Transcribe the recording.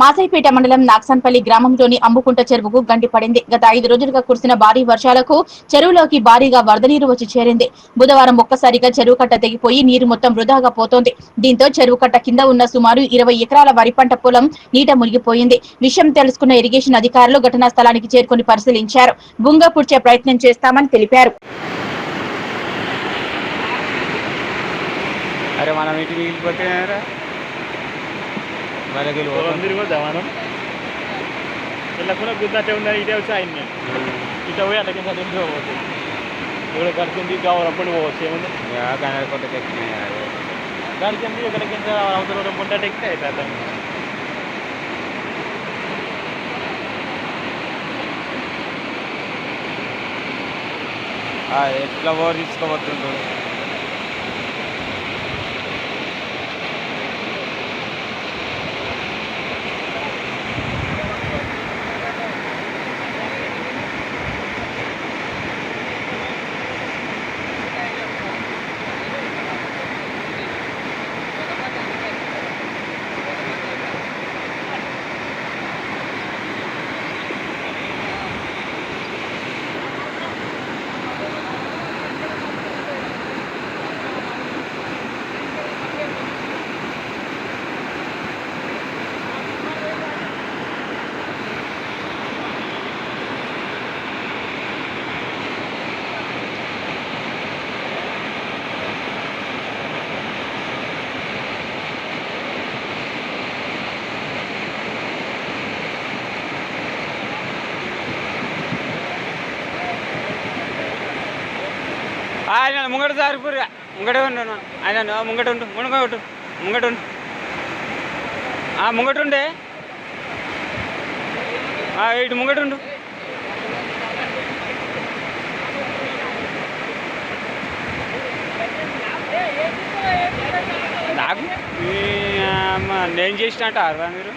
మాసైపేట మండలం నాక్సన్పల్లి గ్రామంలోని అమ్ముకుంట చెరువుకు గండి పడింది. గత 5 రోజులుగా కురిసిన భారీ వర్షాలకు చెరువులోకి భారీగా వరద నీరు వచ్చి చేరింది. బుధవారం ఒక్కసారిగా చెరువు కట్ట తెగిపోయి నీరు మొత్తం వృధాగా పోతోంది. దీంతో చెరువు కట్ట కింద ఉన్న సుమారు 20 ఎకరాల వరి పంట పొలం నీట మునిగిపోయింది. విషయం తెలుసుకున్న ఇరిగేషన్ అధికారులు ఘటనా స్థలానికి చేరుకుని పరిశీలించారు. బుంగ పుడ్చే ప్రయత్నం చేస్తామని తెలిపారు. అరే మనం ఇటు మిగిలిపోతే మనం ఇలా కూడా గుర్తు ఉందని ఇటే వచ్చి ఆయన ఇట పోయి అట్లా కింద పోవచ్చు ఇక్కడ గడిచింది కావాలప్పుడు పోవచ్చు ఏముంది కొత్త టెక్నిక్ గడిచింది ఇక్కడ కింద అవసరం పుట్ట టెక్నిక్ అయిపోతుంది. ఎట్లా ఓవర్ తీసుకోబోతుంటాడు. ఆయన ముంగట జారిపోరు ముంగటే ఉండు ఆయన ముంగట ఉండు ముంగట ఉండు ముంగట ఉండే ఇటు ముంగట ఉండు. నాకు నేను చేసినట్టు అర్రా మీరు